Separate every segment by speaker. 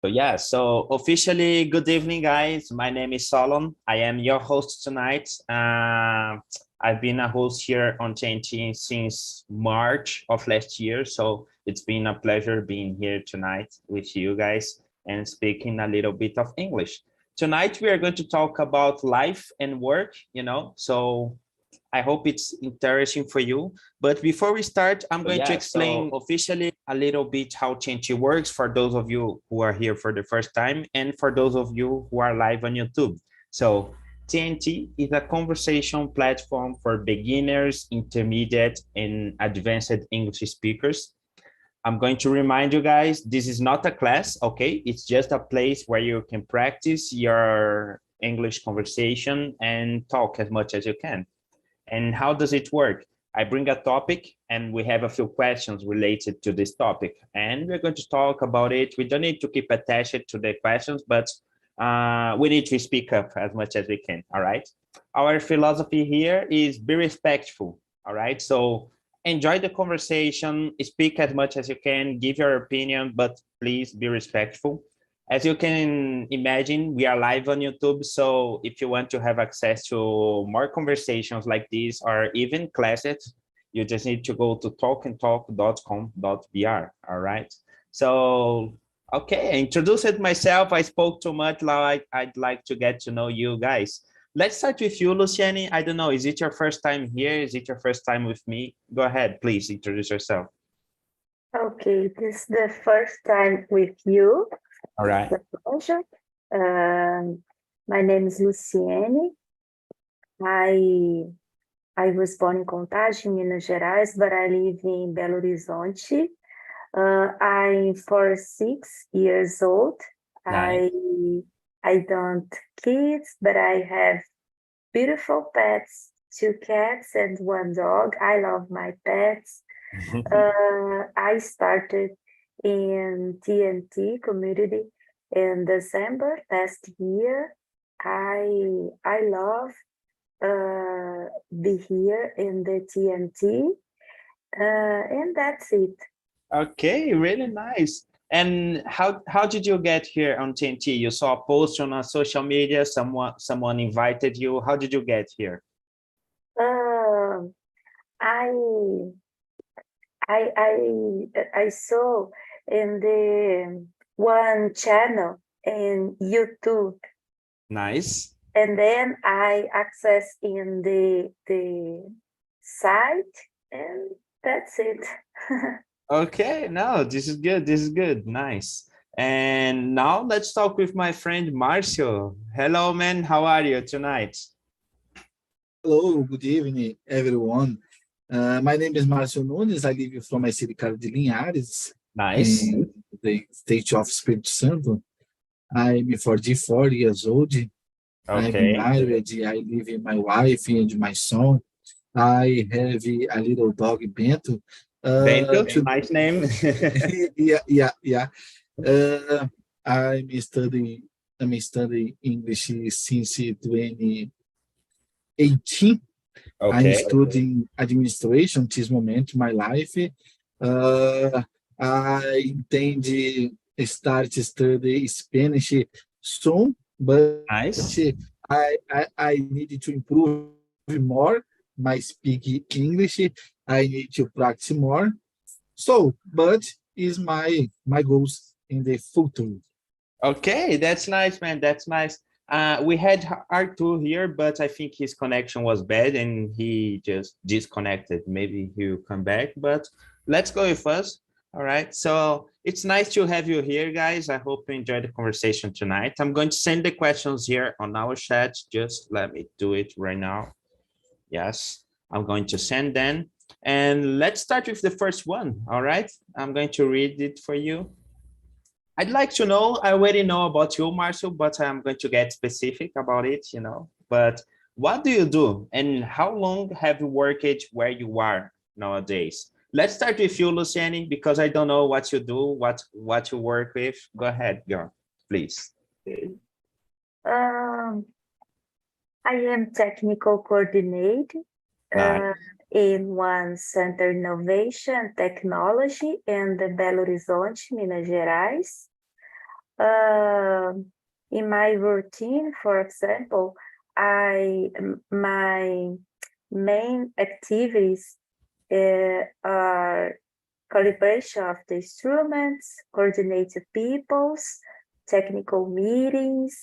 Speaker 1: So yeah, so officially, good evening, guys. My name is Solon. I am your host tonight. I've been a host here on TNT since March of last year, so it's been a pleasure being here tonight with you guys and speaking a little bit of English. Tonight, we are going to talk about life and work, so I hope it's interesting for you. But before we start, I'm going to explain officially a little bit how TNT works for those of you who are here for the first time and for those of you who are live on YouTube. So TNT is a conversation platform for beginners, intermediate, and advanced English speakers. I'm going to remind you guys, this is not a class, okay? It's just a place where you can practice your English conversation and talk as much as you can. And how does it work? I bring a topic and we have a few questions related to this topic. And we're going to talk about it. We don't need to keep attached to the questions, but we need to speak up as much as we can, all right? Our philosophy here is be respectful, all right? So enjoy the conversation, speak as much as you can, give your opinion, but please be respectful. As you can imagine, we are live on YouTube, so if you want to have access to more conversations like this or even classes, you just need to go to talkandtalk.com.br, all right? So, okay, I introduced myself. I spoke too much, like I'd like to get to know you guys. Let's start with you, Luciani. I don't know, is it your first time here? Is it your first time with me? Go ahead, please introduce yourself.
Speaker 2: Okay, this is the first time with you.
Speaker 1: All right.
Speaker 2: It's a pleasure. My name is Luciene. I was born in Contagem, Minas Gerais, but I live in Belo Horizonte. I'm 46 years old.
Speaker 1: Nice.
Speaker 2: I don't kids, but I have beautiful pets, 2 cats and 1 dog. I love my pets. I started in TNT community in December last year. I love be here in the TNT, and that's it.
Speaker 1: Okay, really nice. And how did you get here on TNT? You saw a post on a social media, someone invited you. How did you get here?
Speaker 2: Um, I I saw in the one channel in YouTube,
Speaker 1: Nice.
Speaker 2: and then I access in the site, and that's it.
Speaker 1: Okay, no, this is good. This is good. Nice. And now let's talk with my friend Marcio. Hello, man. How are you tonight?
Speaker 3: Hello, good evening, everyone. My name is Márcio Nunes. I live from my city, Cabo de Linhares,
Speaker 1: Nice.
Speaker 3: in the state of Espírito Santo. I'm 44 years old. I'm
Speaker 1: Okay.
Speaker 3: married. I live with my wife and my son. I have a little dog, Bento.
Speaker 1: Bento, nice name.
Speaker 3: Yeah. Uh, I'm studying. I'm studying English since 2018. I'm
Speaker 1: Okay.
Speaker 3: studying administration this moment in my life. I intend to start to study Spanish soon, but
Speaker 1: Nice.
Speaker 3: I need to improve more my speak English. I need to practice more. So, but is my goals in the future.
Speaker 1: Okay, that's nice, man. That's nice. We had Arthur here, but I think his connection was bad and he just disconnected. Maybe he'll come back, but let's go with us. All right. So it's nice to have you here, guys. I hope you enjoyed the conversation tonight. I'm going to send the questions here on our chat. Just let me do it right now. Yes, I'm going to send them. And let's start with the first one. All right. I'm going to read it for you. I'd like to know, I already know about you, Marcel, but I'm going to get specific about it, But what do you do and how long have you worked where you are nowadays? Let's start with you, Luciani, because I don't know what you do, what you work with. Go ahead, girl, please.
Speaker 2: Um, I am technical coordinator
Speaker 1: Nice.
Speaker 2: in one center innovation technology in the Belo Horizonte, Minas Gerais. In my routine, for example, my main activities are calibration of the instruments, coordinated peoples, technical meetings,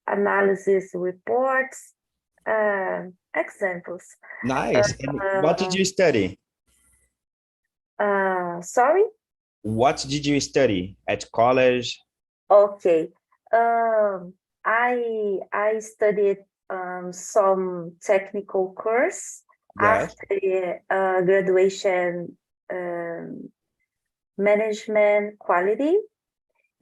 Speaker 2: analysis reports, examples.
Speaker 1: Nice. And what did you study?
Speaker 2: Sorry?
Speaker 1: What did you study at college?
Speaker 2: Okay. I studied some technical course
Speaker 1: Yes.
Speaker 2: after graduation, management quality,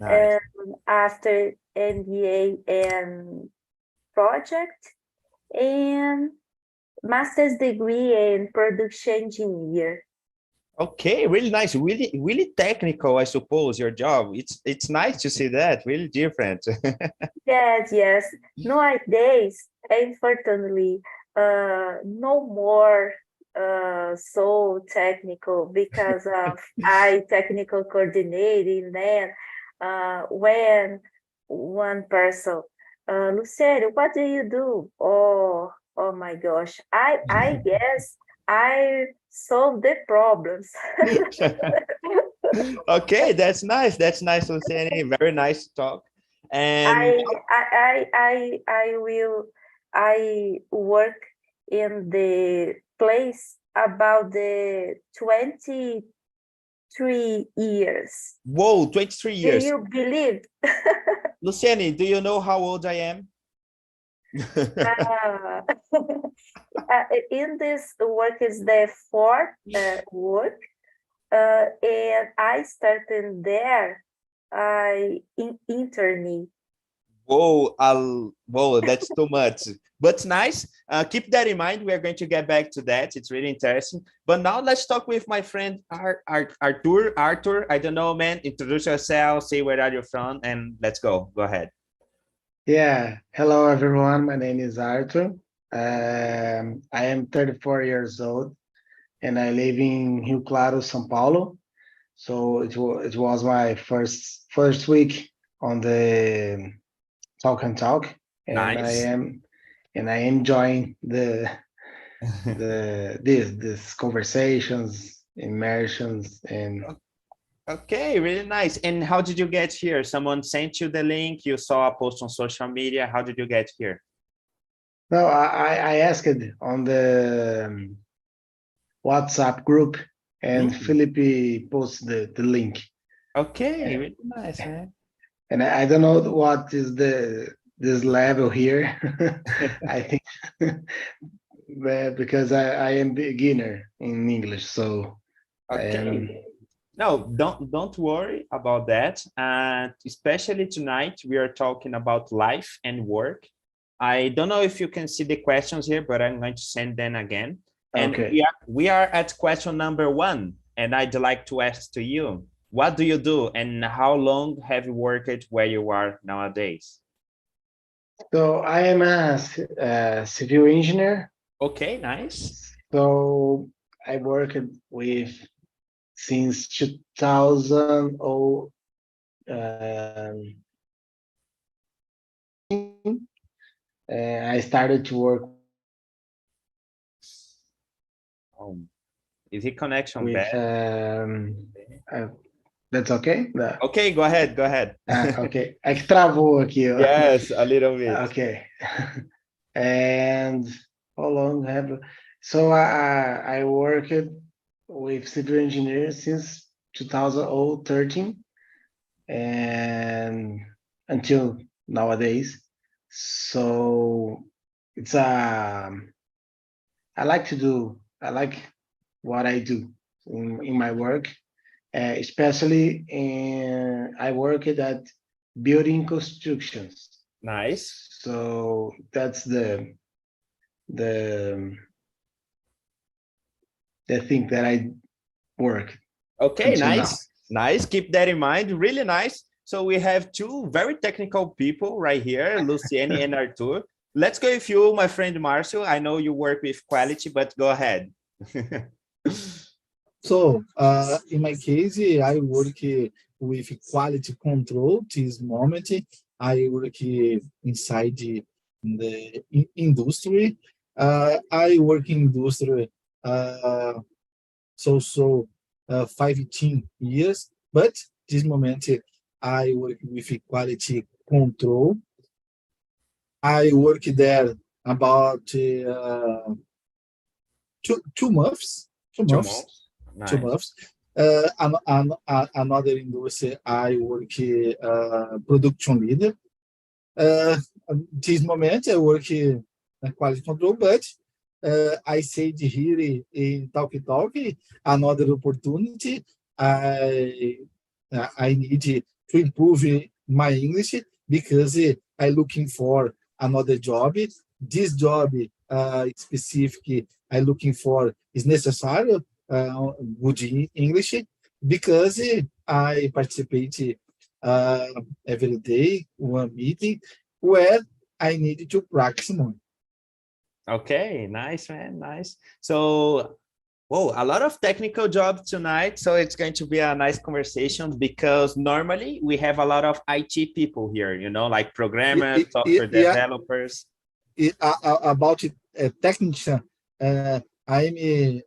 Speaker 1: Nice.
Speaker 2: and after MBA and project, and master's degree in production engineer.
Speaker 1: Okay, really nice, really technical, I suppose, your job. It's nice to see that, really different.
Speaker 2: Yes. Nowadays, unfortunately, no more so technical because of I technical coordinating. Then, when one person, Luciano, what do you do? Oh my gosh, I guess I solve the problems.
Speaker 1: Okay, that's nice. That's nice, Luciani. Very nice to talk. And
Speaker 2: I work in the place about the 23 years.
Speaker 1: whoa, 23
Speaker 2: Do
Speaker 1: years.
Speaker 2: you believe?
Speaker 1: Luciani, do you know how old I am?
Speaker 2: Uh, in this work is the fourth work, and I started there in interning.
Speaker 1: Whoa, that's too much. But nice. Keep that in mind. We are going to get back to that. It's really interesting. But now let's talk with my friend Arthur. Arthur, I don't know, man. Introduce yourself, say where are you from, and let's go. Go ahead.
Speaker 4: Yeah, hello everyone. My name is Arthur. I am 34 years old and I live in Rio Claro, São Paulo. So it was my first week on the Talk and Talk, and
Speaker 1: Nice.
Speaker 4: I am enjoying this conversations, immersions, and
Speaker 1: Okay, really nice. And how did you get here? Someone sent you the link, you saw a post on social media. How did you get here?
Speaker 4: no, I asked on the WhatsApp group, and Felipe posted the link.
Speaker 1: Okay, really nice, man.
Speaker 4: And I don't know what is this level here. I think because I am beginner in English, so
Speaker 1: Okay. No, don't worry about that. And especially tonight, we are talking about life and work. I don't know if you can see the questions here, but I'm going to send them again. And
Speaker 4: okay.
Speaker 1: we are at question number 1. And I'd like to ask to you, what do you do and how long have you worked where you are nowadays?
Speaker 4: So I am a civil engineer.
Speaker 1: Okay, nice.
Speaker 4: So I worked with since 2000. I started to work
Speaker 1: Is the connection
Speaker 4: with
Speaker 1: bad?
Speaker 4: that's okay?
Speaker 1: Okay, go ahead.
Speaker 4: Okay. É que travou aqui. Ó.
Speaker 1: Yes, a little bit.
Speaker 4: Okay. And how long have so I worked with civil engineers since 2013 and until nowadays. So it's I like what I do in my work, especially I work at building constructions.
Speaker 1: Nice.
Speaker 4: So that's the thing that I work.
Speaker 1: Okay, nice. Keep that in mind. Really nice. So we have 2 very technical people right here, Luciani and Arthur. Let's go with you, my friend Marcio. I know you work with quality, but go ahead.
Speaker 3: So, in my case, I work with quality control. This moment, I work inside the industry. I work in industry uh, so 15 years, but this moment I work with quality control. I work there about 2 months, two
Speaker 1: 2 months.
Speaker 3: months, two
Speaker 1: Nice.
Speaker 3: months. Another industry, I work production leader. This moment, I work in quality control, but I said here in Talk Talk, another opportunity. I I need to improve my English because I looking for another job. This job specific I looking for is necessary good English because I participate uh, every day one meeting where I need to practice more.
Speaker 1: Okay, nice, man, nice. So, whoa, a lot of technical jobs tonight. So it's going to be a nice conversation because normally we have a lot of IT people here, like programmers, software
Speaker 3: Yeah,
Speaker 1: developers.
Speaker 3: about technician, I'm a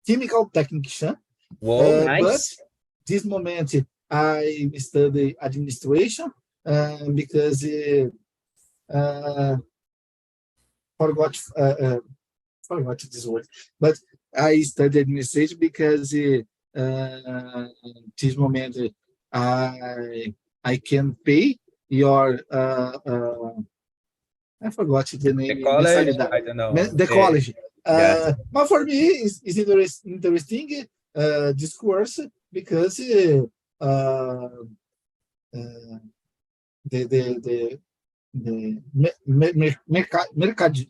Speaker 3: chemical technician,
Speaker 1: Whoa,
Speaker 3: but
Speaker 1: nice.
Speaker 3: this moment I study administration because uh, forgot forgot this word, but I study administration because this moment I can pay your I forgot the
Speaker 1: The
Speaker 3: name
Speaker 1: college, I don't know.
Speaker 3: the college.
Speaker 1: Yes.
Speaker 3: But for me, it's interesting this course because uh, uh, the mercad.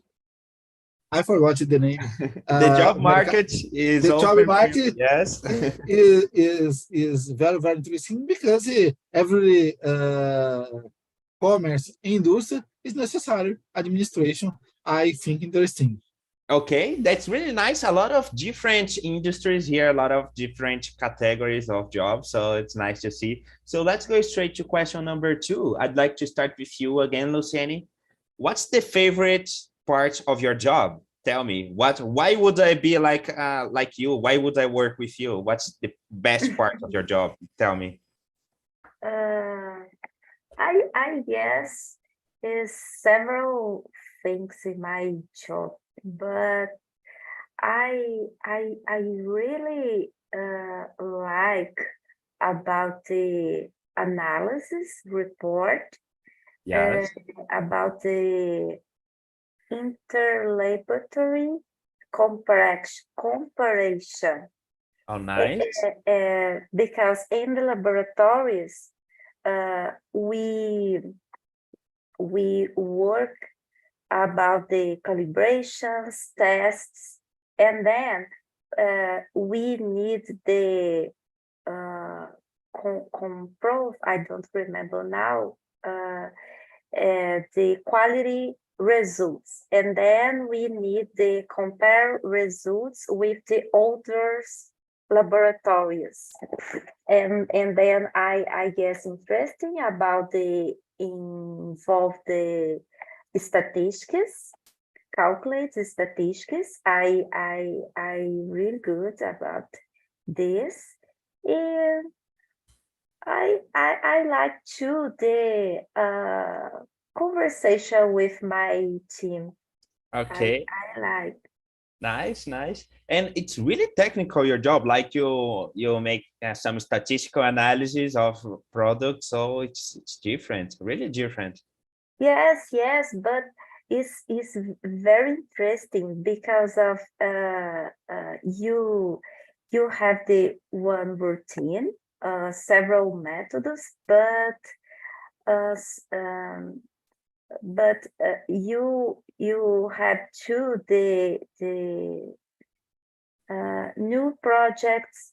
Speaker 3: I forgot the name.
Speaker 1: The job
Speaker 3: Merca,
Speaker 1: market is
Speaker 3: the job
Speaker 1: open for you.
Speaker 3: market
Speaker 1: Yes.
Speaker 3: is very interesting because every commerce industry is necessary. Administration, I think, interesting.
Speaker 1: Okay, that's really nice. A lot of different industries here, a lot of different categories of jobs. So it's nice to see. So let's go straight to question number 2. I'd like to start with you again, Luciani. What's the favorite part of your job? Tell me, why would I be like you? Why would I work with you? What's the best part of your job? Tell me.
Speaker 2: Uh, I guess is several things in my job, but I really like about the analysis report, uh,
Speaker 1: Yes.
Speaker 2: about the interlaboratory comparison,
Speaker 1: Oh, nice.
Speaker 2: because in the laboratories we work about the calibrations, tests, and then we need the comprove, I don't remember now, the quality results. And then we need the compare results with the others laboratories. And then I guess interesting about the involve the statistics, calculate statistics. I really good about this. And I like too the conversation with my team.
Speaker 1: Okay.
Speaker 2: I like.
Speaker 1: Nice, nice. And it's really technical, your job. Like you make some statistical analysis of products, so it's different, really different.
Speaker 2: Yes, but it's very interesting because of you have the one routine, several methods, uh, s- um, you have to the new projects,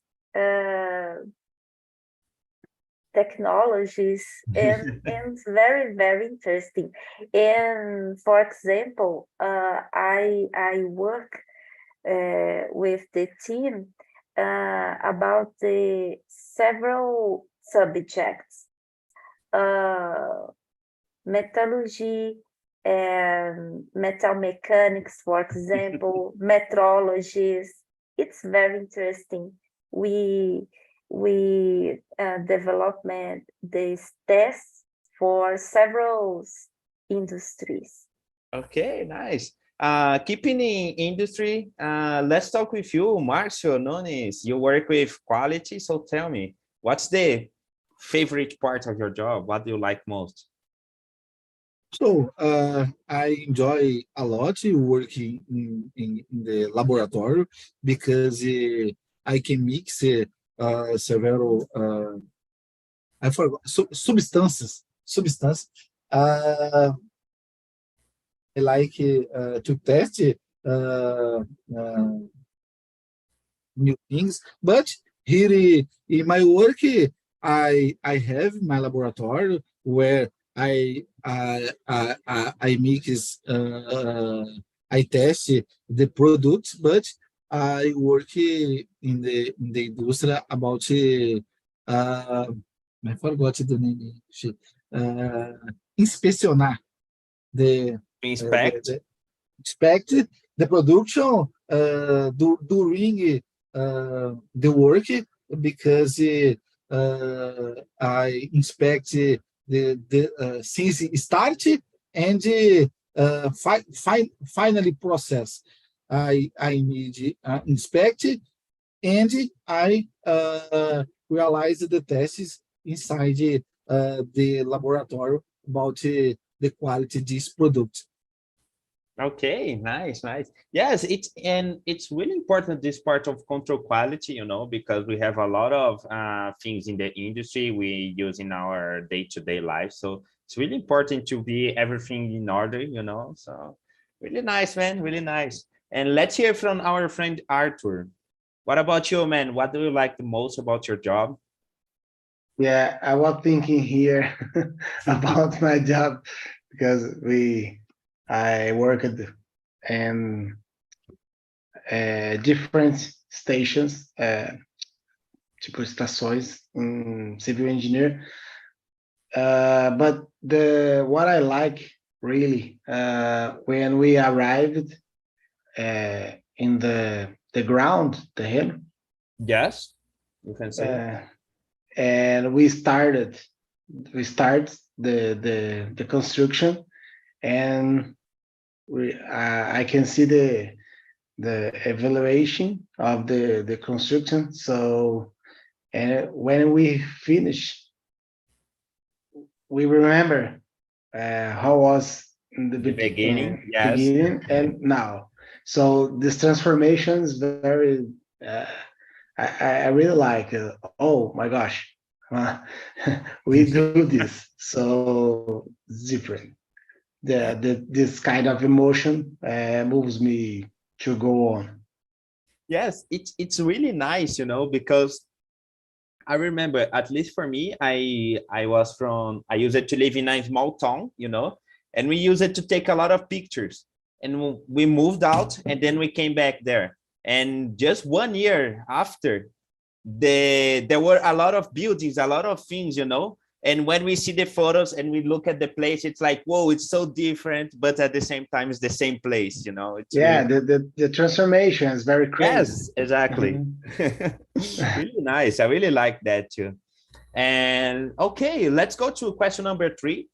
Speaker 2: technologies, and very interesting. And for example, I work with the team about the several subjects, metallurgy and metal mechanics, for example, metrologies. It's very interesting. We development these tests for several industries.
Speaker 1: Okay, nice. Keeping in industry, let's talk with you, Marcio Nunes. You work with quality, so tell me, what's the favorite part of your job? What do you like most?
Speaker 3: So I enjoy a lot working in the laboratory because I can mix several I forgot substances. I like to test uh, new things, but here in my work, I have my laboratory where I mix I test the products, but I work in the industry about I forgot the name. Inspecionar the,
Speaker 1: Inspect?
Speaker 3: the inspect the production during the work because I inspect the since it start and finally process. I need inspect and I realize the tests inside the laboratory about the quality of this product.
Speaker 1: Okay, nice, nice. Yes, it's really important this part of control quality, you know, because we have a lot of things in the industry we use in our day-to-day life. So it's really important to be everything in order, you know. So really nice, man, really nice. And let's hear from our friend Arthur. What about you, man? What do you like the most about your job?
Speaker 4: Yeah, I was thinking here about my job because I worked in different stations, tipo estações, civil engineer. But what I like really when we arrived in the ground, the hill,
Speaker 1: Yes, you can say.
Speaker 4: and we start the construction, and I can see the evaluation of the construction. So, and when we finish, we remember how was in the
Speaker 1: The beginning, yes.
Speaker 4: beginning and now. So this transformation is very. Uh, I really like. Oh my gosh, we do this. So it's different. This kind of emotion moves me to go on.
Speaker 1: Yes, it's really nice, you know, because I remember, at least for me, I used it to live in a small town, you know, and we used it to take a lot of pictures. And we moved out, and then we came back there. And just 1 year after, there were a lot of buildings, a lot of things, you know. And when we see the photos and we look at the place, it's like, whoa, it's so different, but at the same time, it's the same place, you know. It's
Speaker 4: Yeah,
Speaker 1: really,
Speaker 4: the transformation is very crazy.
Speaker 1: yes, exactly. Really nice. I really like that too. And okay, let's go to question number 3.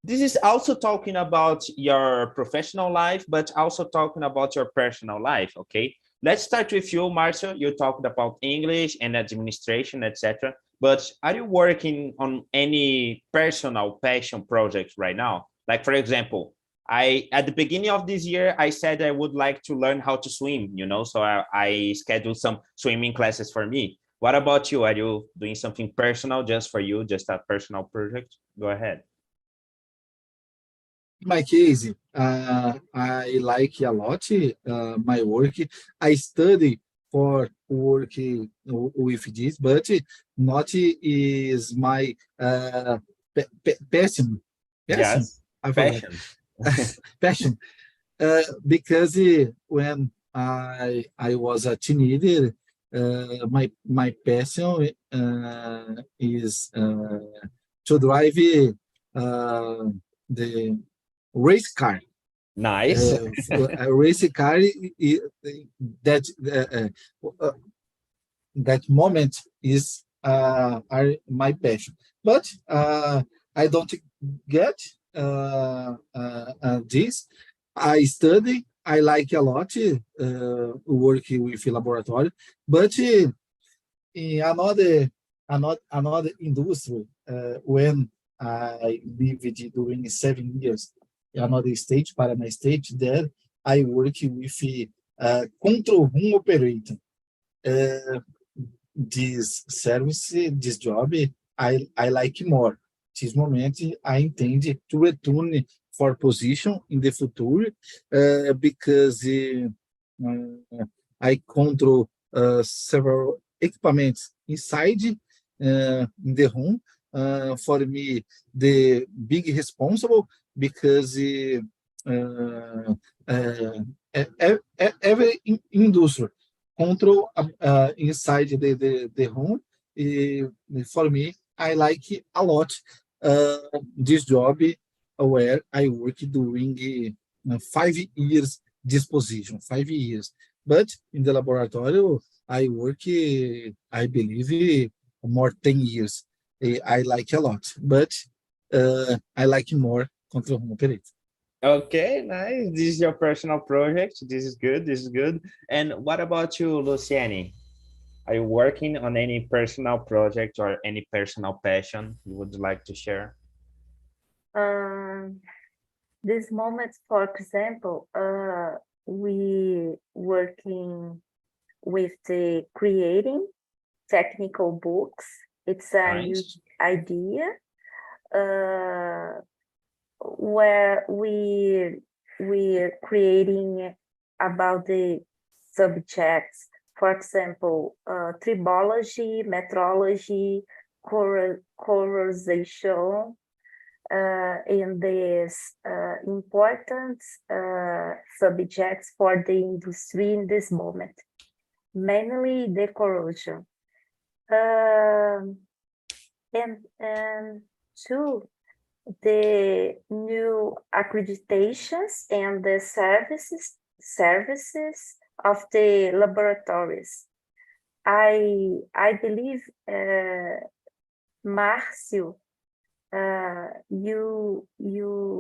Speaker 1: This is also talking about your professional life, but also talking about your personal life. Okay, let's start with you, Marcio. You talked about English and administration, etc. But are you working on any personal passion projects right now? Like, for example, at the beginning of this year, I said I would like to learn how to swim, you know, so I scheduled some swimming classes for me. What about you? Are you doing something personal just for you, just a personal project? Go ahead.
Speaker 3: In my case, I like a lot my work. I study for working with this, but not is my passion. Passion.
Speaker 1: Yes,
Speaker 3: I forgot.
Speaker 1: passion.
Speaker 3: Passion. Because when I was a teenager, my passion is to drive the race car.
Speaker 1: Nice.
Speaker 3: A race car that that moment is are my passion. But I don't get this. I study. I like a lot working with laboratory, but in another industry, when I lived during 7 years in another state, Paraná state, there I work with control room operator. This service, this job, I like more. This moment, I intend to return for position in the future because I control several equipments inside in the home. For me, the big responsible because every industry control inside the home. For me, I like a lot this job where I work during 5 years this position, 5 years. But in the laboratory, I work, I believe, more 10 years. I like a lot, but I like more control room operator.
Speaker 1: Okay, nice. This is your personal project. This is good. This is good. And what about you, Luciani? Are you working on any personal project or any personal passion you would like to share?
Speaker 2: This moment, for example, we working with the creating technical books. It's a new
Speaker 1: Nice.
Speaker 2: idea where we're creating about the subjects. For example, tribology, metrology, correlation, in these important subjects for the industry in this moment, mainly the corrosion. And two, the new accreditations and the services of the laboratories. I believe, Márcio, you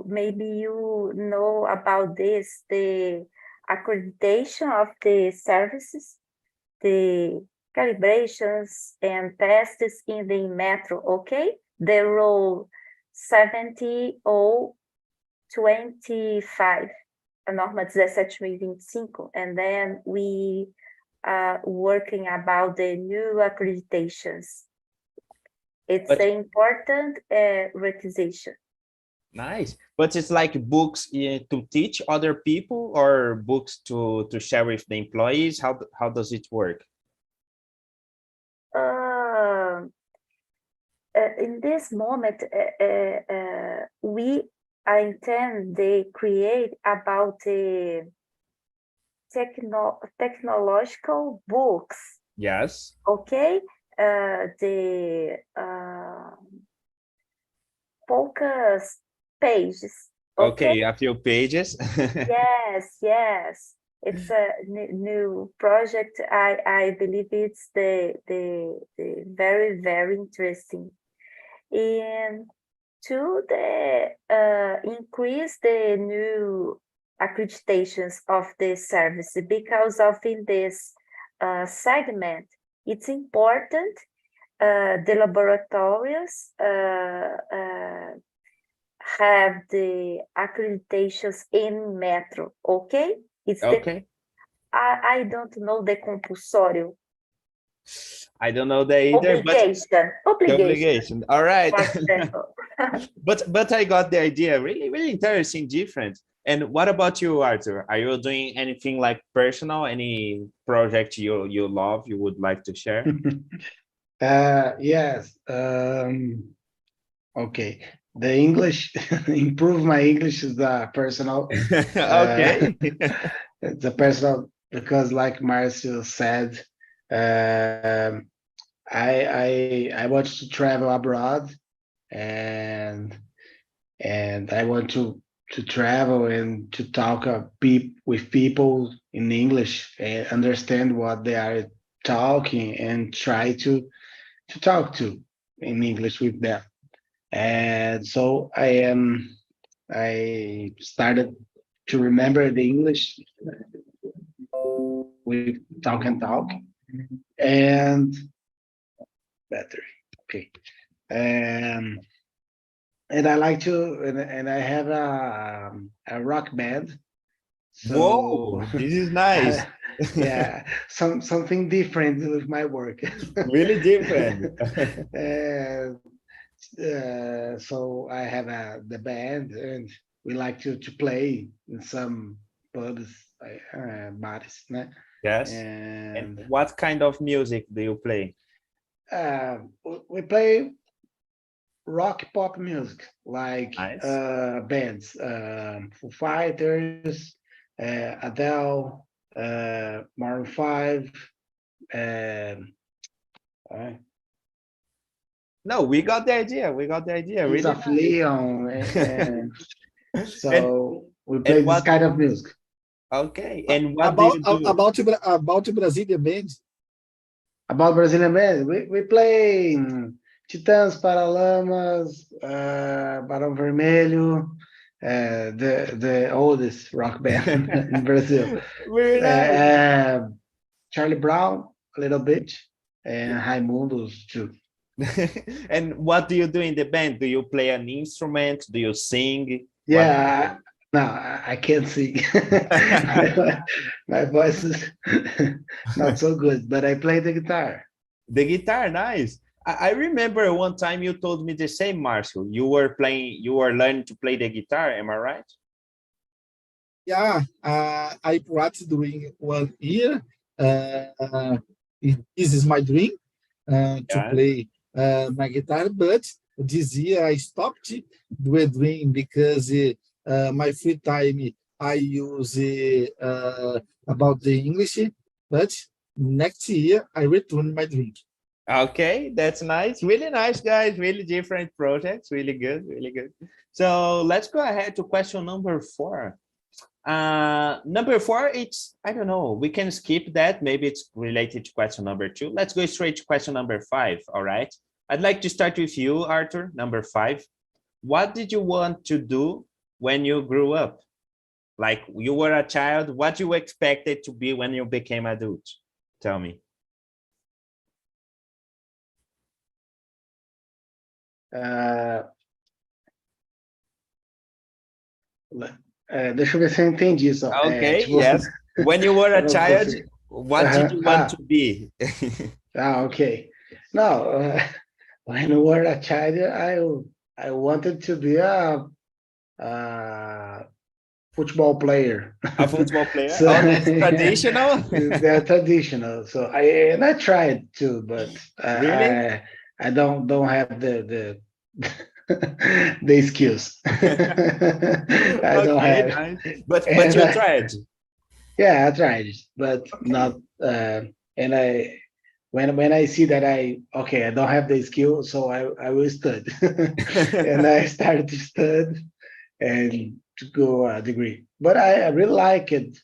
Speaker 2: maybe you know about this, the accreditation of the services, the calibrations and tests in the metro, okay? The rule 70.025, a norma 17.025, and then we are working about the new accreditations. It's an important requisition.
Speaker 1: Nice. But it's like books to teach other people or books to share with the employees? How does it work?
Speaker 2: In this moment, we intend to create about the technological books.
Speaker 1: Yes.
Speaker 2: Okay. The focus pages.
Speaker 1: Okay, a few pages.
Speaker 2: Yes. It's a new project. I believe it's the very, very interesting. And to increase the new accreditations of the service, because of in this segment, it's important the laboratories have the accreditations in metro, okay? It's
Speaker 1: okay.
Speaker 2: I don't know the compulsory.
Speaker 1: I don't know that either,
Speaker 2: Obligation.
Speaker 1: the obligation. All right. but I got the idea. Really, really interesting, different. And what about you, Arthur? Are you doing anything like personal, any project you love, you would like to share?
Speaker 4: Yes. Okay. The English, improve my English is personal.
Speaker 1: Okay.
Speaker 4: It's a personal, because like Marcio said, I want to travel abroad, and I want to travel and to talk with people in English and understand what they are talking and try to talk to in English with them. And so I started to remember the English with Talk and Talk and battery. Okay. And I like to, and I have a rock band. So
Speaker 1: Whoa, this is nice.
Speaker 4: yeah, something different with my work.
Speaker 1: Really different.
Speaker 4: And so I have the band, and we like to play in some pubs, bars, né?
Speaker 1: Yes. And
Speaker 4: And
Speaker 1: what kind of music do you play?
Speaker 4: we play rock pop music, like
Speaker 1: Nice.
Speaker 4: bands, Foo Fighters, Adele, Maroon 5. Uh,
Speaker 1: No, we got the idea. We got the idea.
Speaker 4: Kings
Speaker 1: Really
Speaker 4: of Leon, and
Speaker 1: nice.
Speaker 4: so we play this
Speaker 1: What?
Speaker 4: kind of music.
Speaker 1: Okay. And what do
Speaker 3: About
Speaker 1: you do?
Speaker 3: about Brazilian bands.
Speaker 4: About Brazilian bands, we play Titãs, Paralamas, Barão Vermelho, the oldest rock band in Brazil.
Speaker 1: Very nice.
Speaker 4: Charlie Brown, a little bit, and Raimundos too.
Speaker 1: And what do you do in the band? Do you play an instrument? Do you sing?
Speaker 4: Yeah, no, I can't sing. My voice is not so good, but I play the guitar.
Speaker 1: The guitar, nice. I remember one time you told me the same, Marcio. You were learning to play the guitar. Am I right?
Speaker 3: Yeah, I practiced during 1 year. This is my dream to
Speaker 1: Yeah.
Speaker 3: play my guitar, but this year I stopped the dream because my free time I use about the English, but next year I return my dream.
Speaker 1: Okay, that's nice. Really nice, guys. Really different projects. Really good. Really good. So let's go ahead to question number 4. Number 4, it's, I don't know, we can skip that. Maybe it's related to question number 2. Let's go straight to question number 5. All right. I'd like to start with you, Arthur. Number 5. What did you want to do when you grew up? Like you were a child, what you expected to be when you became adult? Tell me.
Speaker 4: Deixa eu ver se eu entendi só.
Speaker 1: Okay,
Speaker 4: Tipo,
Speaker 1: yes. When you were a
Speaker 4: eu não
Speaker 1: child,
Speaker 4: consigo.
Speaker 1: what did you want to be?
Speaker 4: Okay. No, when I was a child, I wanted to be a football player.
Speaker 1: A football player?
Speaker 4: So,
Speaker 1: Oh, that's traditional.
Speaker 4: they're traditional. So I tried to, but
Speaker 1: Really?
Speaker 4: I don't have the the skills. I don't
Speaker 1: Okay,
Speaker 4: have.
Speaker 1: nice. But
Speaker 4: And
Speaker 1: you tried.
Speaker 4: yeah, I tried, but
Speaker 1: Okay.
Speaker 4: not. And I when I see that I don't have the skill, so I will study, and I started to study and to go a degree. But I really like it,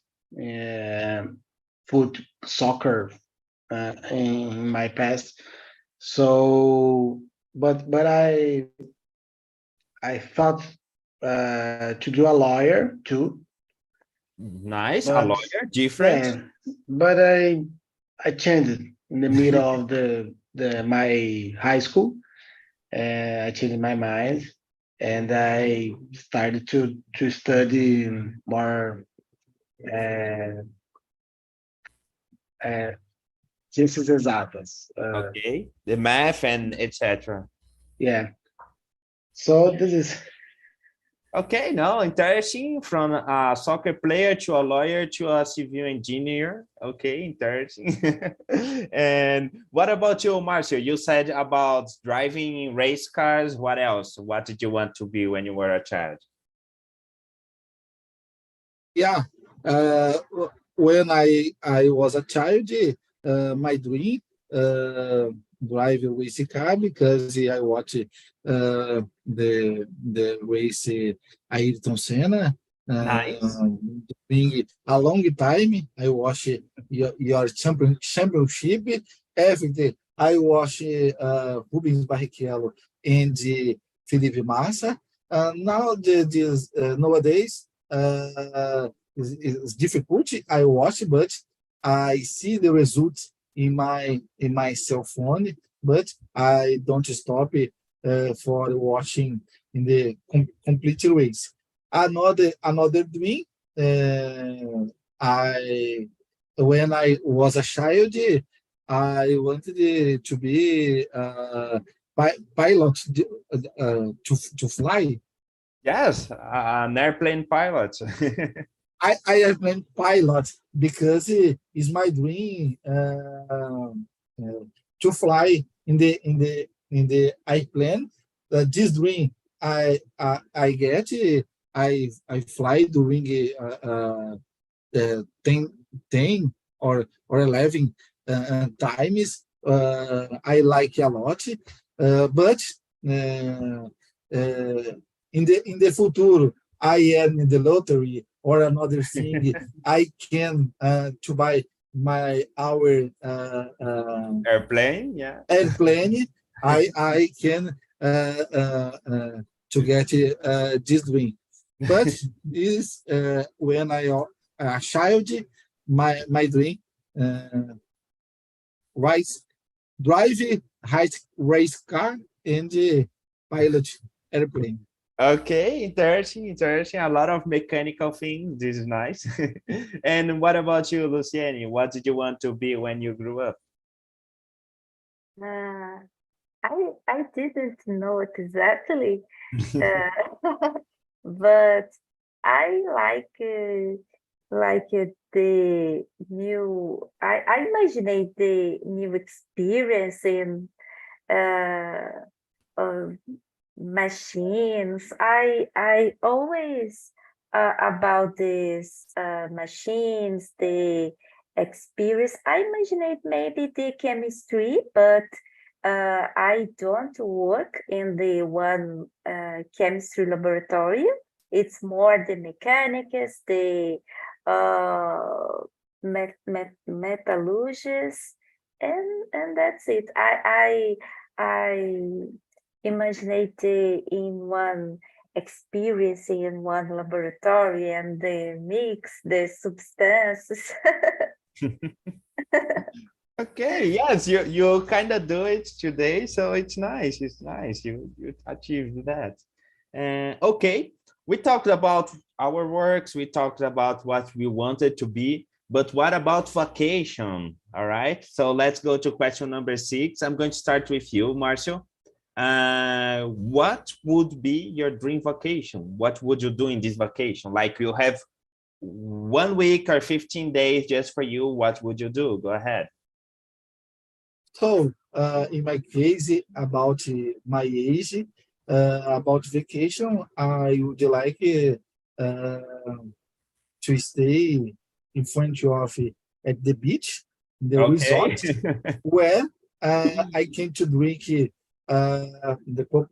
Speaker 4: soccer in my past. So, but I thought to do a lawyer too.
Speaker 1: Nice, a
Speaker 4: But
Speaker 1: lawyer, different.
Speaker 4: yeah, but I changed it in the middle of the my high school. I changed my mind, and I started to study more ciências exatas.
Speaker 1: Okay, the math and etc.
Speaker 4: Yeah. So this is
Speaker 1: Okay, no, interesting. From a soccer player to a lawyer to a civil engineer. Okay, interesting. And what about you, Marcio? You said about driving race cars. What else? What did you want to be when you were a child?
Speaker 3: Yeah, when I was a child, my dream drive a race car because I watch the race Ayrton Senna.
Speaker 1: Nice.
Speaker 3: Being a long time, I watch your championship every day. I watch Rubens Barrichello and Felipe Massa. Now nowadays is difficult. I watch, but I see the results in my cell phone, but I don't stop for watching in the complete race. Another dream. I When I was a child, I wanted to be pilot to fly.
Speaker 1: Yes, an airplane pilot.
Speaker 3: I have been pilot because it's my dream to fly in the airplane. This dream I get. I fly during 10 or 11 times. I like a lot, but uh, in the future I am in the lottery or another thing. I can to buy our
Speaker 1: Airplane, yeah.
Speaker 3: airplane. I can to get this dream, but is when I a child, my dream uh, rise drive high race car and pilot airplane.
Speaker 1: Okay, interesting, interesting. A lot of mechanical things. This is nice. And what about you, Luciani? What did you want to be when you grew up?
Speaker 2: Uh, I didn't know exactly, but I the new. I imaginate the new experience in uh, of machines. I always about these machines, the experience. I imaginate maybe the chemistry, but I don't work in the one chemistry laboratory. It's more the mechanics, the metallurgists, and that's it. I imaginate in one experience in one laboratory and they mix the substances.
Speaker 1: Okay, yes, you kind of do it today, so it's nice. It's nice. You achieved that. Okay, we talked about our works. We talked about what we wanted to be, but what about vacation? All right. So let's go to question number 6. I'm going to start with you, Marcio. What would be your dream vacation? What would you do in this vacation? Like you have 1 week or 15 days just for you. What would you do? Go ahead.
Speaker 3: So, in my case, about my age, about vacation, I would like to stay in front of at the beach, the
Speaker 1: Okay.
Speaker 3: resort, where I came to drink the popular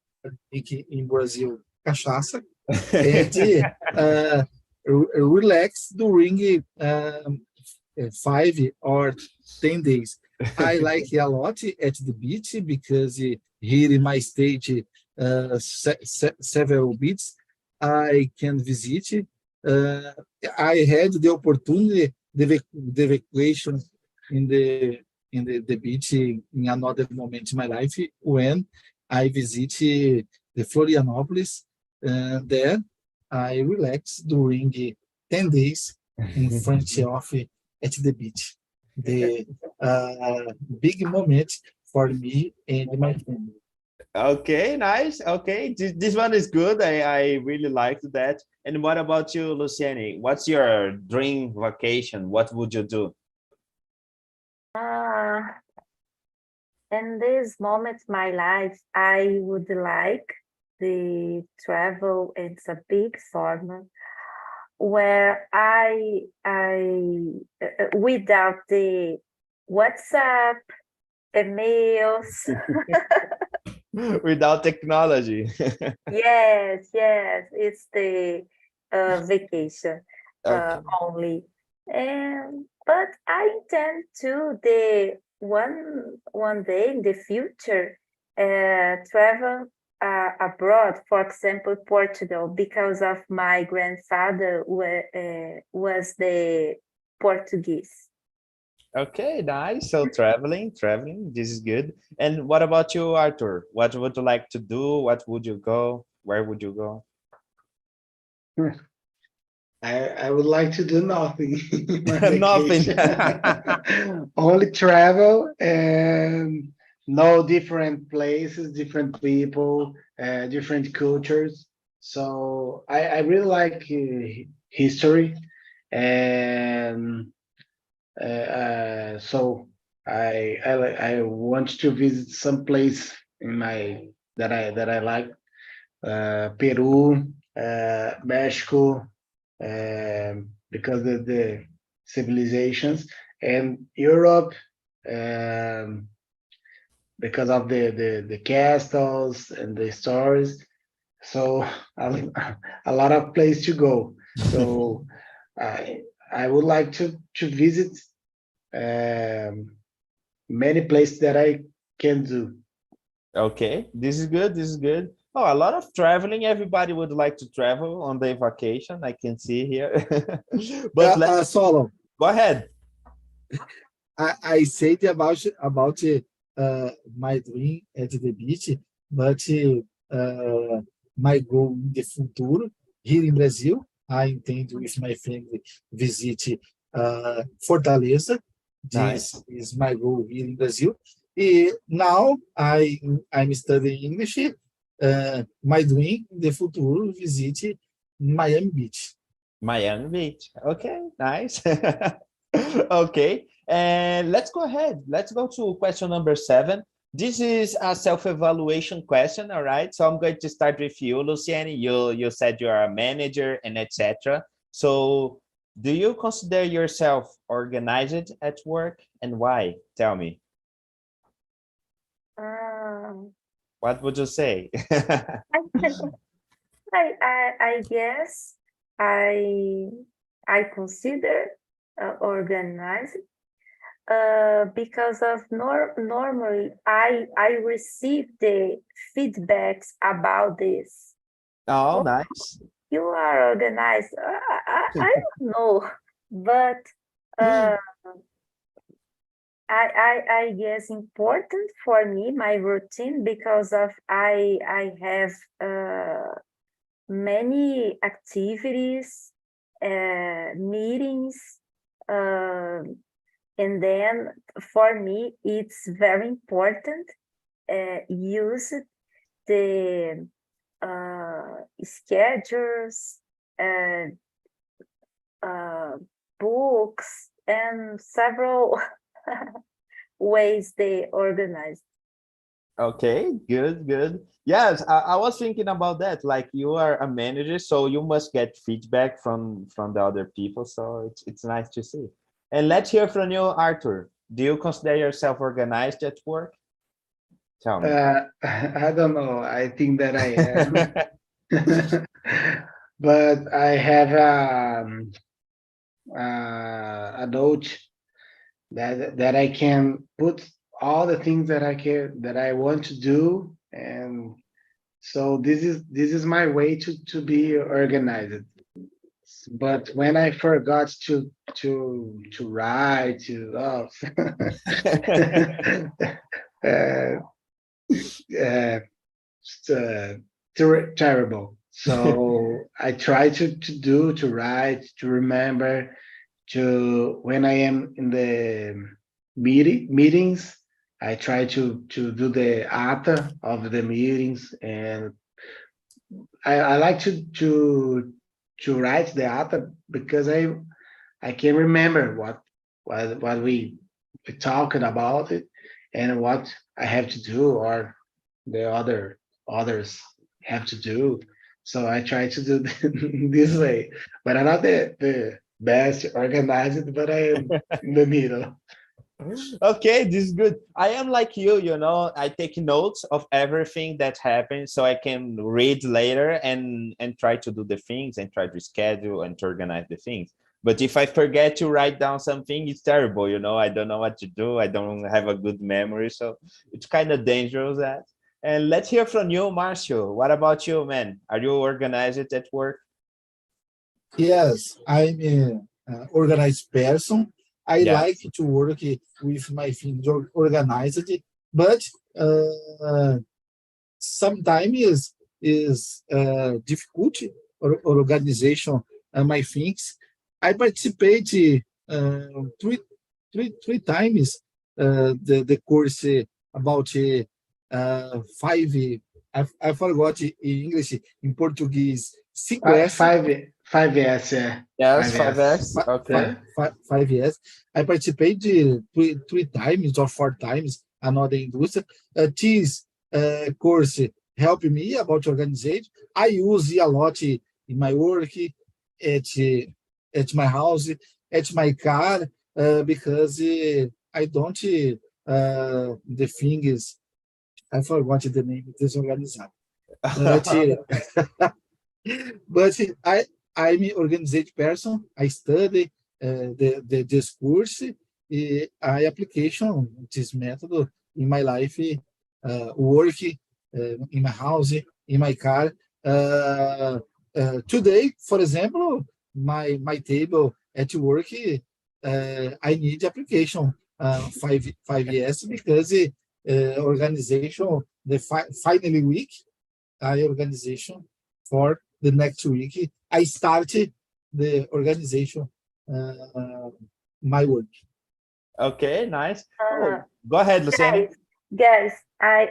Speaker 3: drink in Brazil, cachaça, and relax during 5 or 10 days. I like a lot at the beach because here in my state, several beaches I can visit. Uh, I had the opportunity, the vacation in the beach in another moment in my life when I visit the Florianopolis. There, I relax during 10 days in front of at the beach. The big moment for me and my family.
Speaker 1: Okay, nice. Okay, this one is good. I really liked that. And what about you, Luciani? What's your dream vacation? What would you do?
Speaker 2: uh, in this moment my life, I would like the travel. It's a big form where I without WhatsApp, emails.
Speaker 1: Without technology.
Speaker 2: Yes, yes, it's the vacation
Speaker 1: Okay.
Speaker 2: only. But I intend to the one day in the future travel abroad, for example, Portugal, because of my grandfather was the Portuguese.
Speaker 1: Okay, nice. So traveling, this is good. And what about you, Arthur? What would you like to do? What would you go? Where would you go?
Speaker 4: I would like to do nothing in my
Speaker 1: Nothing.
Speaker 4: vacation. Only travel and know different places, different people, different cultures. So I really like history, and so I want to visit some place in my that I like, Peru, Mexico, because of the civilizations, and Europe, um, because of the castles and the stories. So a lot of place to go. So I would like to visit many places that I can do.
Speaker 1: Okay, this is good. This is good. Oh, a lot of traveling. Everybody would like to travel on their vacation. I can see here. But let's
Speaker 3: Solon,
Speaker 1: go ahead.
Speaker 3: I said about my dream at the beach, but my goal in the futuro here in Brazil, I intend with my family visit Fortaleza.
Speaker 1: Nice.
Speaker 3: This is my goal here in Brazil. Now I'm studying English. My dream in the futuro visit Miami Beach.
Speaker 1: Miami Beach. Okay, nice. Okay, and let's go ahead. Let's go to question number 7. This is a self-evaluation question, all right? So I'm going to start with you, Luciani. You said you're a manager and etc. So do you consider yourself organized at work, and why? Tell me.
Speaker 2: Um,
Speaker 1: What would you say?
Speaker 2: I guess I I consider organized because of normally I receive the feedbacks about this.
Speaker 1: Oh,
Speaker 2: Oh,
Speaker 1: nice.
Speaker 2: you are organized. I don't know, but uh, I guess important for me my routine because of I have many activities, meetings, uh, and then for me it's very important use the schedules, uh, uh, books, and several ways they organize.
Speaker 1: Okay, good, good. Yes, I was thinking about that. Like you are a manager, so you must get feedback from the other people. So it's nice to see. And let's hear from you, Arthur. Do you consider yourself organized at work? Tell me.
Speaker 4: I don't know. I think that I am, but I have a note that I can put all the things that I want to do, and so this is my way to be organized. But when I forgot to write to uh, uh, terrible. So I try to write, to remember, to when I am in the meetings, I try to do the ata of the meetings, and I like to write the ata because I can remember what we talking about it, and what I have to do, or the others have to do. So I try to do this way, but I'm not the best organized, but I am in the middle.
Speaker 1: Okay, this is good. I am like you know, I take notes of everything that happens so I can read later and try to do the things and try to schedule and to organize the things. But if I forget to write down something, it's terrible, you know, I don't know what to do. I don't have a good memory, so it's kind of dangerous that. And let's hear from you, Marcio. What about you, man? Are you organized at work?
Speaker 3: Yes, I'm an organized person. I like
Speaker 1: Yes.
Speaker 3: to work with my things organized, but uh, sometimes is difficult or organization my things. I participate three, three times the course about five. I forgot in English, in Portuguese,
Speaker 4: Five,
Speaker 3: 5S.
Speaker 4: five yes, yeah.
Speaker 1: Yes,
Speaker 4: Five yes.
Speaker 1: 5S. Okay.
Speaker 3: 5 years. I participated three times or four times another industry. This course helped me about organization. I use it a lot in my work, at my house, at my car, because I don't, the thing is, I forgot the name, disorganized. But but I'm an organized person. I study this course. I application this method in my life, work, in my house, in my car. Today, for example, my table at work, I need application 5 years because organization the finally week I organization for the next week. I started the organization, uh, my work.
Speaker 1: Okay, nice.
Speaker 2: Uh,
Speaker 1: Oh, go ahead, Luciana.
Speaker 2: guys, guys, I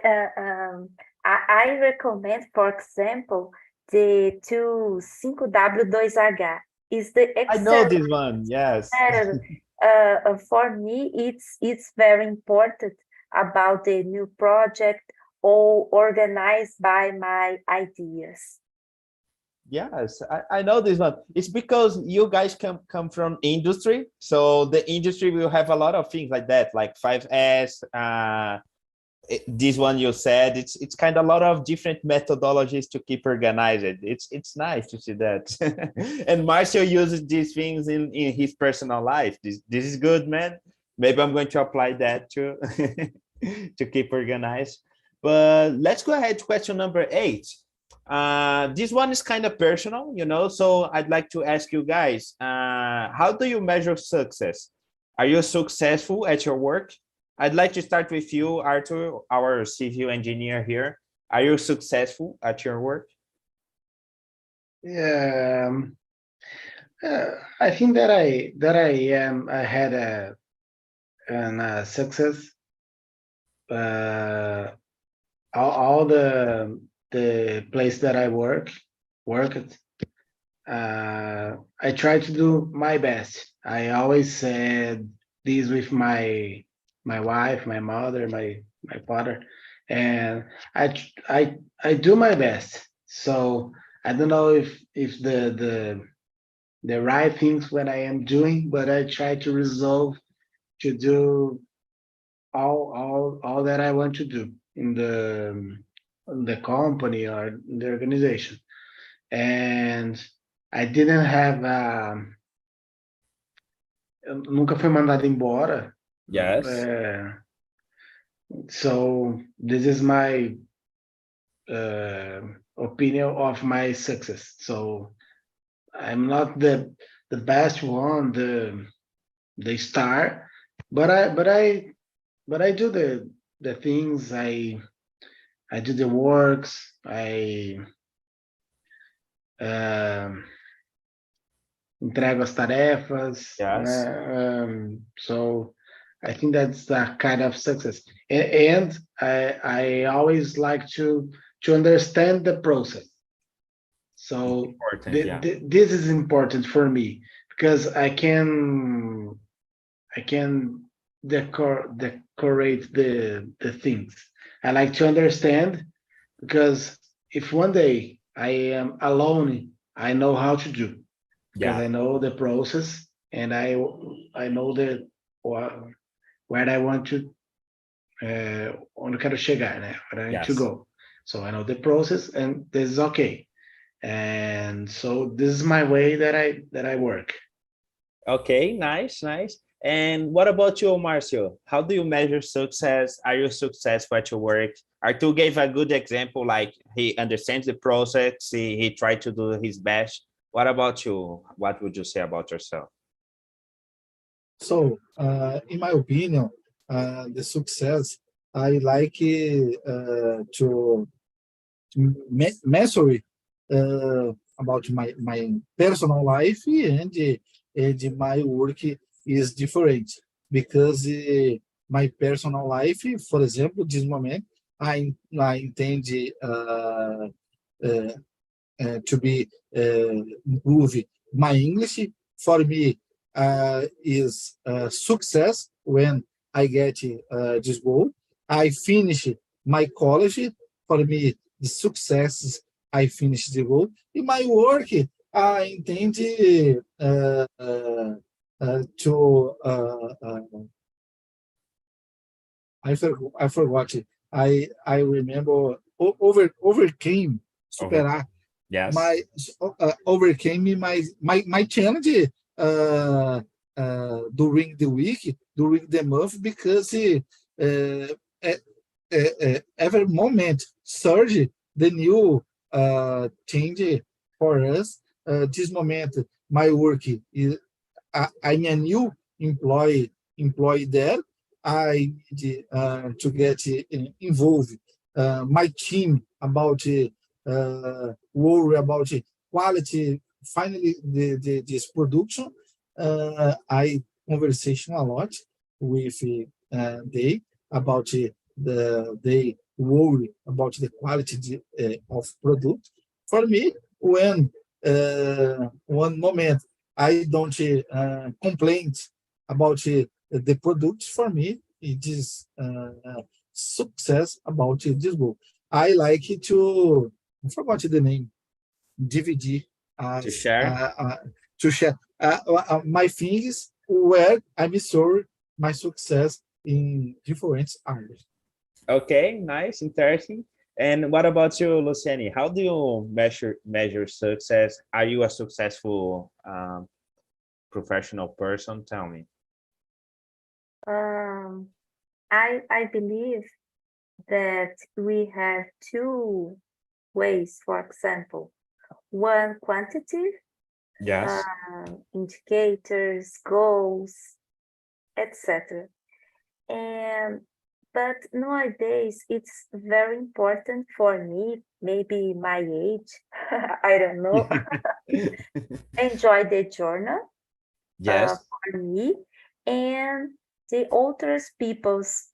Speaker 2: recommend, for example, the 25W2H is the
Speaker 1: I know
Speaker 2: excellent
Speaker 1: this one. Yes.
Speaker 2: method. For me, it's very important about the new project or organized by my ideas.
Speaker 1: Yes, I know this one. It's because you guys come from industry, so the industry will have a lot of things like that, like 5S. This one you said, it's kind of a lot of different methodologies to keep organized. It's nice to see that. And Marcio uses these things in his personal life. This is good, man. Maybe I'm going to apply that too to keep organized. But let's go ahead to question number 8. This one is kind of personal, you know, so I'd like to ask you guys, how do you measure success? Are you successful at your work? I'd like to start with you, Arthur, our civil engineer here. Are you successful at your work?
Speaker 4: Yeah, I think I had a success. All the place that I worked. I try to do my best. I always said this with my wife, my mother, my father, and I do my best. So I don't know if the right things what I am doing, but I try to resolve to do all that I want to do in the company or in the organization. And I didn't have eu nunca fui mandado embora.
Speaker 1: Yes.
Speaker 4: So this is my opinion of my success. So I'm not the best one, the star, but I do the things. I do the works. I entrego as tarefas,
Speaker 1: Yes.
Speaker 4: né? So I think that's the kind of success. And I always like to understand the process. So
Speaker 1: Important, yeah.
Speaker 4: this is important for me because I can decorate the things. I like to understand because if one day I am alone, I know how to do because
Speaker 1: Yeah.
Speaker 4: I know the process and I know what where I want to, onde eu quero chegar, né? Where I need to
Speaker 1: Yes.
Speaker 4: go. So I know the process, and this is okay. And so this is my way that I work.
Speaker 1: Okay, nice, nice. And what about you, Marcio? How do you measure success? Are you successful at your work? Artur gave a good example, like he understands the process, he tried to do his best. What about you? What would you say about yourself?
Speaker 3: So, in my opinion, the success, I like to measure about my personal life, and my work is different because my personal life, for example, this moment, I intend to be improve my English. For me, is success when I get this goal. I finish my college. For me, the success is I finish the goal. In my work, I intend to I forgot it. I remember overcame
Speaker 1: Over.
Speaker 3: superar
Speaker 1: Yes.
Speaker 3: my overcame my challenge during the week, during the month, because every moment surge the new change for us. This moment, my work is I'm a new employee there. I need to get involved my team about worry about quality. Finally, this production. I conversation a lot with they about they worry about the quality of product. For me, when one moment I don't complain about the products. For me, it is success about this book. I like it to, I forgot the name, DVD,
Speaker 1: To
Speaker 3: as,
Speaker 1: share.
Speaker 3: to share my things where I measure my success in different areas.
Speaker 1: Okay, nice, interesting. And what about you, Luciani? How do you measure success? Are you a successful professional person? Tell me.
Speaker 2: I believe that we have two ways, for example, one quantity,
Speaker 1: Yes.
Speaker 2: indicators, goals, etc. And but nowadays it's very important for me, maybe my age, I don't know, enjoy the journey
Speaker 1: Yes.
Speaker 2: for me and the others people's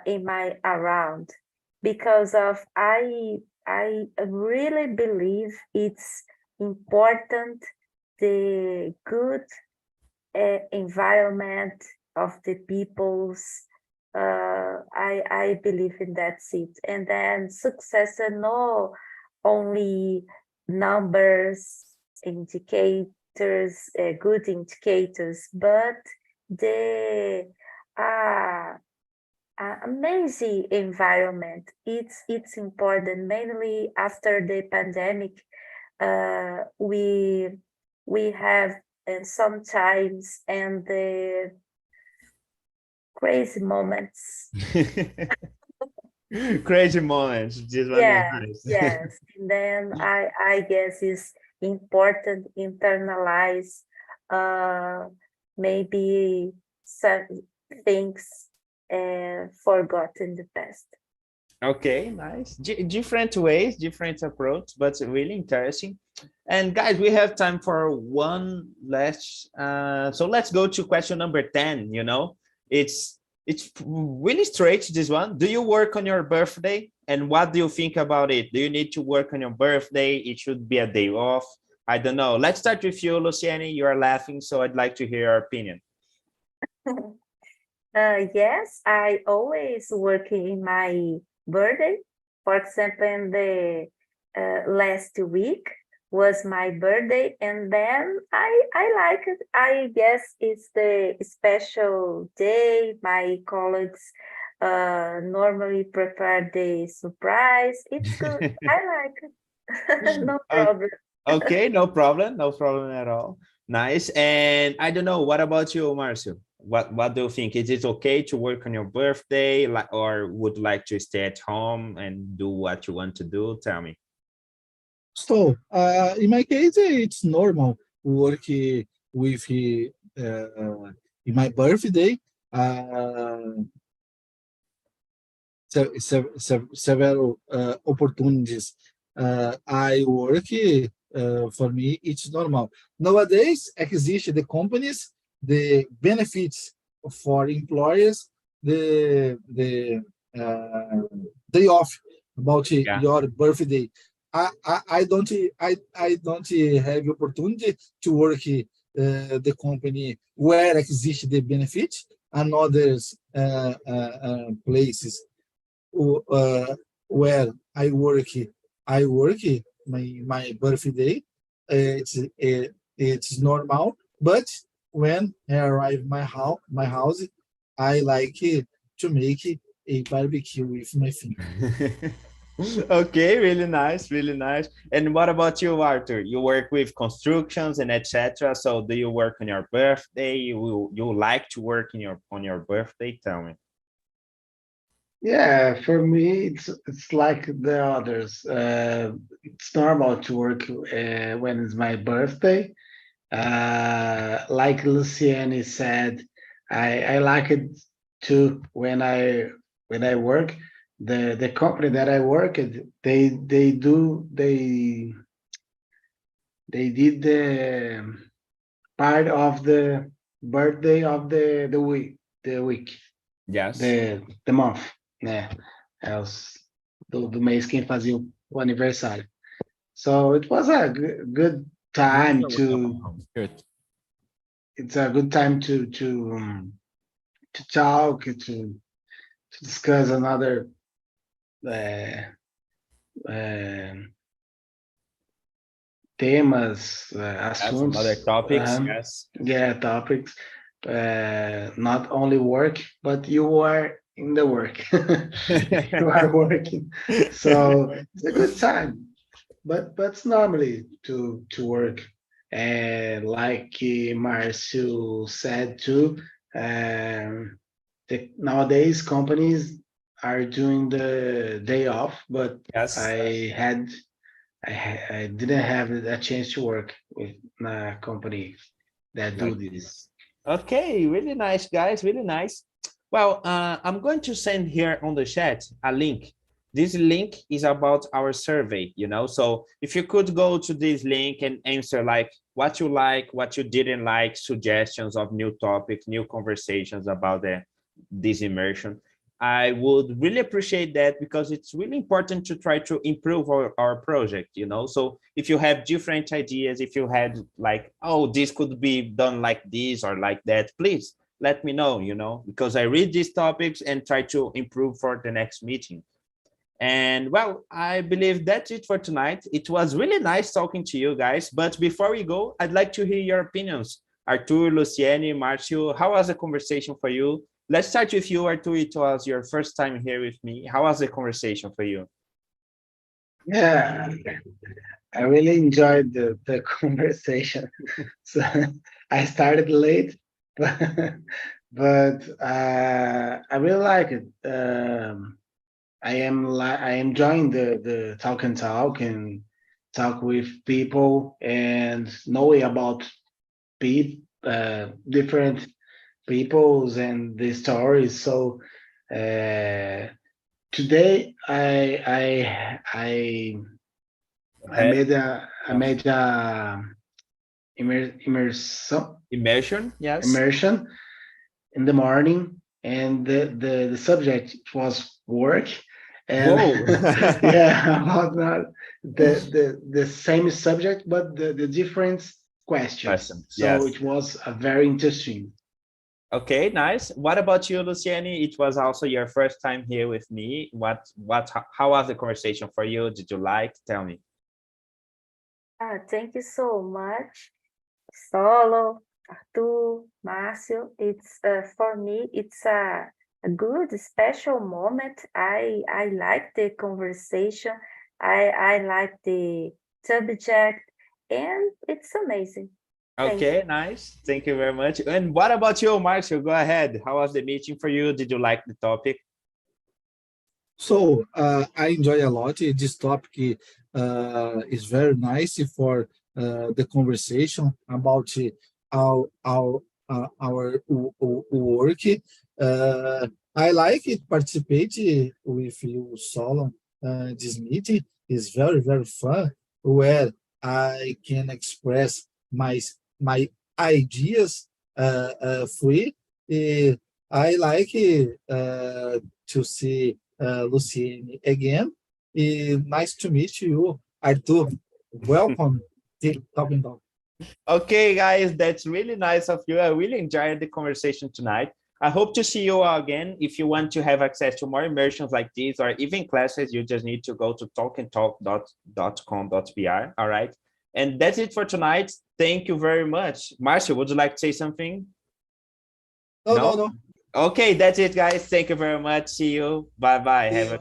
Speaker 2: in my around, because of I really believe it's important the good environment of the people's. I believe in that seat, and then success are not only numbers, indicators, good indicators, but the uh, amazing environment. It's important, mainly after the pandemic. We have and sometimes and the crazy moments.
Speaker 1: Crazy moments. This one is
Speaker 2: Yes,
Speaker 1: nice.
Speaker 2: yes. And then I guess it's important internalize maybe some things forgot in the past.
Speaker 1: Okay, nice. Different ways, different approach, but really interesting. And guys, we have time for one last. So let's go to question number 10. You know, it's really straight, this one. Do you work on your birthday? And what do you think about it? Do you need to work on your birthday? It should be a day off. I don't know. Let's start with you, Luciani. You are laughing, so I'd like to hear your opinion.
Speaker 2: Yes, I always work in my birthday. For example, in the last week, was my birthday, and then I like it. I guess it's the special day. My colleagues normally prepare the surprise. It's good. I like it. No problem.
Speaker 1: Okay, no problem, no problem at all. Nice. And I don't know, what about you, Marcio? What do you think? Is it okay to work on your birthday, or would like to stay at home and do what you want to do? Tell me.
Speaker 3: So, in my case, it's normal work with in my birthday. Several opportunities I work. For me, it's normal. Nowadays, exist the companies, the benefits for employers, the day off about
Speaker 1: Yeah.
Speaker 3: your birthday. I don't have opportunity to work the company where exist the benefits and others places where I work my birthday. It's normal, but when I arrive my house, I like to make a barbecue with my family.
Speaker 1: Okay, really nice, really nice. And what about you, Arthur? You work with constructions and etc. So do you work on your birthday? You like to work in your on your birthday? Tell me.
Speaker 4: Yeah, for me, it's like the others. It's normal to work when it's my birthday. Like Luciani said, I like it too when I work. The company that I work at, they did the part of the birthday of the week,
Speaker 1: Yes.
Speaker 4: the month, né? É do mês quem fazia o aniversário. So it was a good time to.
Speaker 1: Good.
Speaker 4: It's a good time to talk to discuss another temas,
Speaker 1: That's another
Speaker 4: assuntos,
Speaker 1: topics. Yes.
Speaker 4: yeah, topics. Not only work, but you are in the work. You are working, so it's a good time. But it's normally to work, and like Marcio said too, nowadays companies are doing the day off, but
Speaker 1: Yes.
Speaker 4: I didn't have a chance to work with a company that do
Speaker 1: Like
Speaker 4: this.
Speaker 1: this. Okay, really nice, guys, really nice. Well, I'm going to send here on the chat a link. This link is about our survey, you know, so if you could go to this link and answer like what you didn't like, suggestions of new topics, new conversations about this immersion, I would really appreciate that, because it's really important to try to improve our project, you know. So if you have different ideas, if you had like, oh, this could be done like this or like that, please let me know, you know, because I read these topics and try to improve for the next meeting. And well, I believe that's it for tonight. It was really nice talking to you guys. But before we go, I'd like to hear your opinions. Artur, Luciene, Marcio, how was the conversation for you? Let's start with you, Artur. It was your first time here with me. How was the conversation for you?
Speaker 4: Yeah, I really enjoyed the conversation. So I started late, but I really like it. I am enjoying the talk and talk and talk with people and knowing about different peoples and the stories. So today I made a
Speaker 1: Immersion, yes.
Speaker 4: immersion in the morning, and the subject was work, and
Speaker 1: Whoa.
Speaker 4: yeah, about that, the same subject but the different questions.
Speaker 1: Question,
Speaker 4: So
Speaker 1: yes.
Speaker 4: it was a very interesting.
Speaker 1: Okay, nice. What about you, Luciani? It was also your first time here with me. How was the conversation for you? Did you like? Tell me.
Speaker 2: Thank you so much, Solo, Arthur, Márcio. It's for me, it's a good special moment. I like the conversation. I like the subject, and it's amazing. Thank
Speaker 1: Okay, nice. Thank you very much. And what about you, Marcio? Go ahead. How was the meeting for you? Did you like the topic?
Speaker 3: So I enjoy a lot. This topic is very nice for the conversation about our work. I like it participate with you, Solon. This meeting is very fun, where I can express my ideas free. Uh, I like to see Luciene again. Nice to meet you, Arthur. Welcome to Talking Talk.
Speaker 1: Okay, guys, that's really nice of you. I really enjoyed the conversation tonight. I hope to see you all again. If you want to have access to more immersions like this or even classes, you just need to go to talkandtalk.com.br. All right. And that's it for tonight. Thank you very much. Marcia, would you like to say something?
Speaker 3: No.
Speaker 1: Okay, that's it, guys. Thank you very much. See you. Bye-bye. Have a